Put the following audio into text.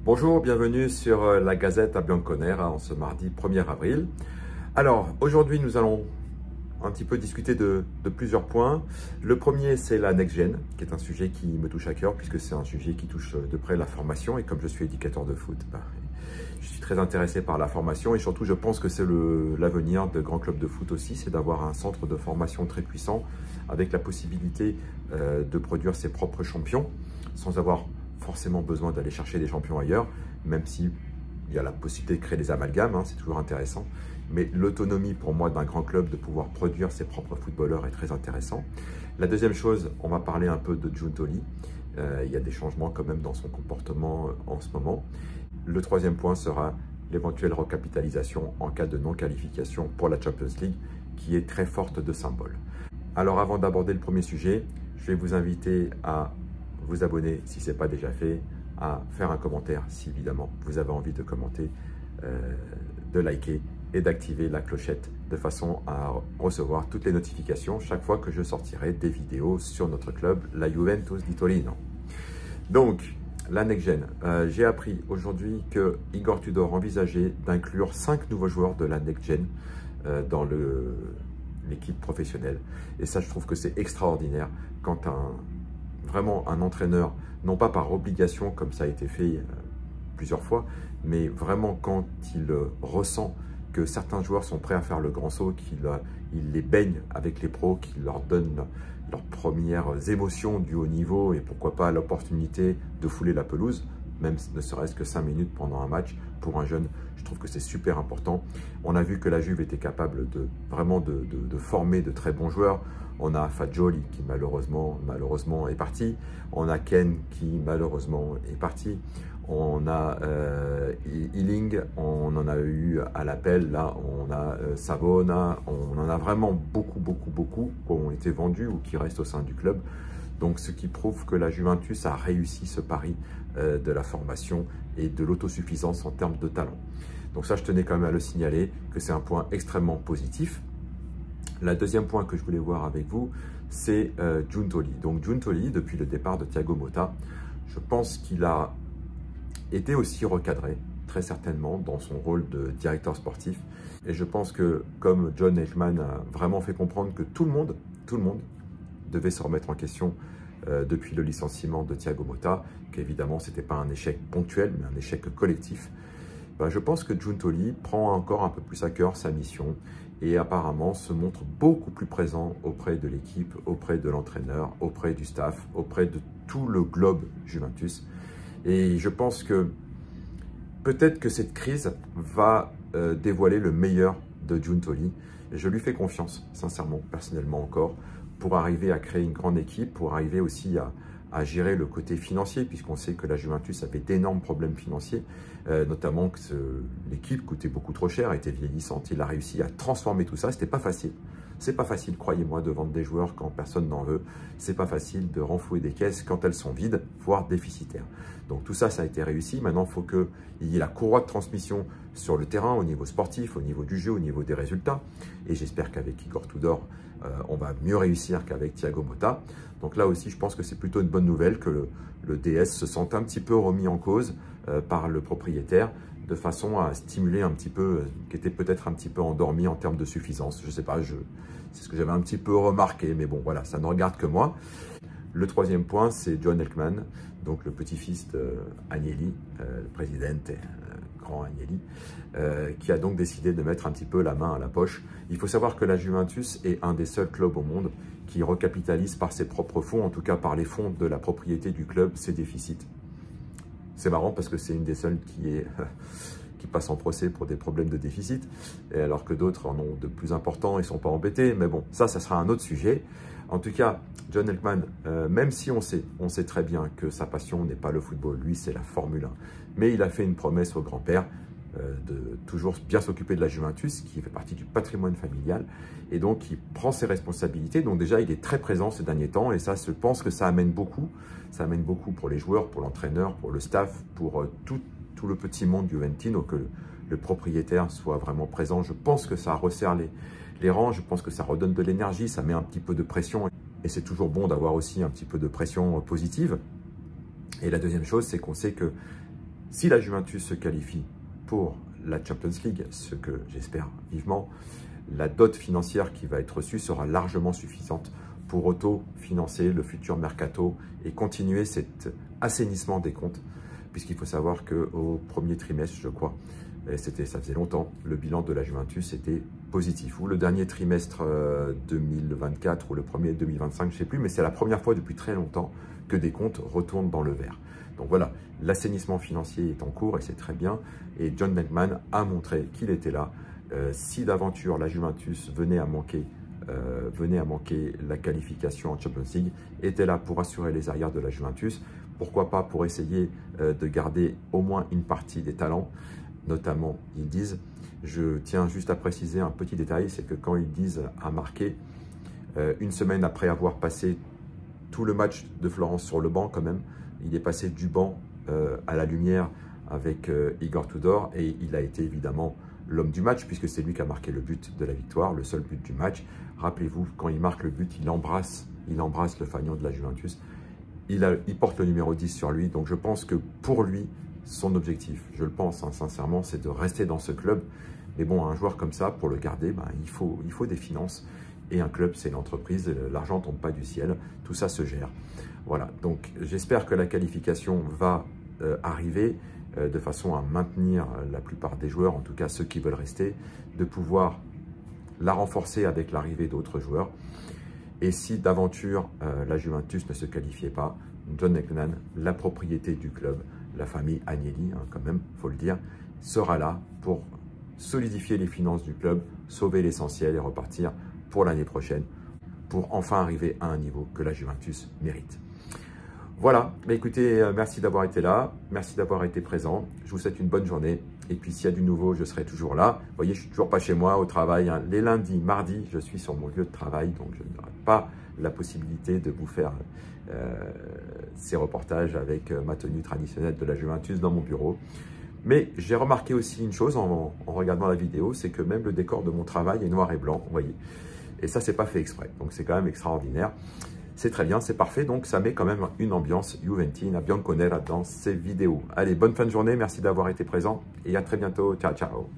Bonjour, bienvenue sur la Gazette à Bianconère en ce mardi 1er avril. Alors, aujourd'hui, nous allons un petit peu discuter de plusieurs points. Le premier, c'est la Next Gen, qui est un sujet qui me touche à cœur, puisque c'est un sujet qui touche de près la formation. Et comme je suis éducateur de foot, je suis très intéressé par la formation. Et surtout, je pense que c'est l'avenir de grands clubs de foot aussi, c'est d'avoir un centre de formation très puissant, avec la possibilité de produire ses propres champions, sans avoir forcément besoin d'aller chercher des champions ailleurs, même si il y a la possibilité de créer des amalgames, c'est toujours intéressant. Mais l'autonomie pour moi d'un grand club de pouvoir produire ses propres footballeurs est très intéressant. La deuxième chose, on va parler un peu de Giuntoli. Il y a des changements quand même dans son comportement en ce moment. Le troisième point sera l'éventuelle recapitalisation en cas de non-qualification pour la Champions League, qui est très forte de symboles. Alors avant d'aborder le premier sujet, je vais vous inviter à vous abonner si ce n'est pas déjà fait, à faire un commentaire si évidemment vous avez envie de commenter, de liker et d'activer la clochette de façon à recevoir toutes les notifications chaque fois que je sortirai des vidéos sur notre club, la Juventus di Torino. Donc, la Next Gen. J'ai appris aujourd'hui que Igor Tudor envisageait d'inclure 5 nouveaux joueurs de la Next Gen dans l'équipe professionnelle. Et ça, je trouve que c'est extraordinaire quand vraiment un entraîneur, non pas par obligation comme ça a été fait plusieurs fois, mais vraiment quand il ressent que certains joueurs sont prêts à faire le grand saut, qu'il les baigne avec les pros, qu'il leur donne leurs premières émotions du haut niveau et pourquoi pas l'opportunité de fouler la pelouse, même ne serait-ce que 5 minutes pendant un match pour un jeune, je trouve que c'est super important. On a vu que la Juve était capable vraiment de former de très bons joueurs. On a Fagioli qui malheureusement est parti. On a Ken qui malheureusement est parti. On a Ealing, on en a eu à l'appel. Là, on a Savona. On en a vraiment beaucoup qui ont été vendus ou qui restent au sein du club. Donc, ce qui prouve que la Juventus a réussi ce pari de la formation et de l'autosuffisance en termes de talent. Donc ça, je tenais quand même à le signaler que c'est un point extrêmement positif. Le deuxième point que je voulais voir avec vous, c'est Giuntoli. Donc Giuntoli, depuis le départ de Thiago Motta, je pense qu'il a été aussi recadré, très certainement, dans son rôle de directeur sportif. Et je pense que, comme John Ekman a vraiment fait comprendre que tout le monde devait se remettre en question depuis le licenciement de Thiago Motta, qu'évidemment, ce n'était pas un échec ponctuel, mais un échec collectif. Je pense que Giuntoli prend encore un peu plus à cœur sa mission et apparemment se montre beaucoup plus présent auprès de l'équipe, auprès de l'entraîneur, auprès du staff, auprès de tout le globe Juventus. Et je pense que peut-être que cette crise va dévoiler le meilleur de Giuntoli. Et je lui fais confiance, sincèrement, personnellement encore, pour arriver à créer une grande équipe, pour arriver aussi à gérer le côté financier, puisqu'on sait que la Juventus avait d'énormes problèmes financiers, notamment que l'équipe coûtait beaucoup trop cher, était vieillissante. Il a réussi à transformer tout ça. C'était pas facile. C'est pas facile, croyez-moi, de vendre des joueurs quand personne n'en veut. C'est pas facile de renflouer des caisses quand elles sont vides, voire déficitaires. Donc tout ça, ça a été réussi. Maintenant, il faut qu'il y ait la courroie de transmission sur le terrain, au niveau sportif, au niveau du jeu, au niveau des résultats. Et j'espère qu'avec Igor Tudor, on va mieux réussir qu'avec Thiago Motta. Donc là aussi, je pense que c'est plutôt une bonne nouvelle que le DS se sente un petit peu remis en cause par le propriétaire, de façon à stimuler un petit peu, qui était peut-être un petit peu endormi en termes de suffisance. Je ne sais pas, c'est ce que j'avais un petit peu remarqué, mais bon, voilà, ça ne regarde que moi. Le troisième point, c'est John Ekman, donc le petit-fils d'Agnelli, le président, grand Agnelli, qui a donc décidé de mettre un petit peu la main à la poche. Il faut savoir que la Juventus est un des seuls clubs au monde qui recapitalise par ses propres fonds, en tout cas par les fonds de la propriété du club, ses déficits. C'est marrant parce que c'est une des seules qui passe en procès pour des problèmes de déficit, et alors que d'autres en ont de plus importants, ils ne sont pas embêtés. Mais bon, ça sera un autre sujet. En tout cas, John Ekman, même si on sait très bien que sa passion n'est pas le football, lui c'est la Formule 1, mais il a fait une promesse au grand-père de toujours bien s'occuper de la Juventus, qui fait partie du patrimoine familial, et donc il prend ses responsabilités. Donc déjà, il est très présent ces derniers temps, et ça, je pense que ça amène beaucoup. Ça amène beaucoup pour les joueurs, pour l'entraîneur, pour le staff, pour tout le petit monde juventino, que le propriétaire soit vraiment présent. Je pense que ça resserre les rangs, je pense que ça redonne de l'énergie, ça met un petit peu de pression, et c'est toujours bon d'avoir aussi un petit peu de pression positive. Et la deuxième chose, c'est qu'on sait que Si la Juventus se qualifie pour la Champions League, ce que j'espère vivement, la dot financière qui va être reçue sera largement suffisante pour auto-financer le futur mercato et continuer cet assainissement des comptes, puisqu'il faut savoir qu'au premier trimestre, je crois, et ça faisait longtemps, le bilan de la Juventus était positif. Ou le dernier trimestre 2024 ou le premier 2025, je ne sais plus, mais c'est la première fois depuis très longtemps que des comptes retournent dans le vert. Donc voilà, l'assainissement financier est en cours et c'est très bien. Et John Neckman a montré qu'il était là. Si d'aventure la Juventus venait à manquer la qualification en Champions League, était là pour assurer les arrières de la Juventus. Pourquoi pas pour essayer de garder au moins une partie des talents. Notamment, ils disent, je tiens juste à préciser un petit détail, c'est que quand ils disent à marquer, une semaine après avoir passé tout le match de Florence sur le banc quand même, il est passé du banc à la lumière avec Igor Tudor et il a été évidemment l'homme du match puisque c'est lui qui a marqué le but de la victoire, le seul but du match. Rappelez-vous, quand il marque le but, il embrasse le fanion de la Juventus. Il porte le numéro 10 sur lui, donc je pense que pour lui, son objectif, je le pense sincèrement, c'est de rester dans ce club. Mais bon, un joueur comme ça, pour le garder, il faut des finances. Et un club, c'est une entreprise, l'argent ne tombe pas du ciel, tout ça se gère. Voilà, donc j'espère que la qualification va arriver de façon à maintenir la plupart des joueurs, en tout cas ceux qui veulent rester, de pouvoir la renforcer avec l'arrivée d'autres joueurs. Et si d'aventure la Juventus ne se qualifiait pas, John Neckman, la propriété du club, la famille Agnelli, quand même, il faut le dire, sera là pour solidifier les finances du club, sauver l'essentiel et repartir pour l'année prochaine, pour enfin arriver à un niveau que la Juventus mérite. Voilà, écoutez, merci d'avoir été là, merci d'avoir été présent, je vous souhaite une bonne journée, et puis s'il y a du nouveau, je serai toujours là. Vous voyez, je suis toujours pas chez moi, au travail, les lundis, mardis, je suis sur mon lieu de travail, donc je n'aurai pas la possibilité de vous faire ces reportages avec ma tenue traditionnelle de la Juventus dans mon bureau. Mais j'ai remarqué aussi une chose en regardant la vidéo, c'est que même le décor de mon travail est noir et blanc, vous voyez. Et ça, c'est pas fait exprès, donc c'est quand même extraordinaire. C'est très bien, c'est parfait, donc ça met quand même une ambiance juventina bianconera dans ces vidéos. Allez, bonne fin de journée, merci d'avoir été présent et à très bientôt. Ciao, ciao.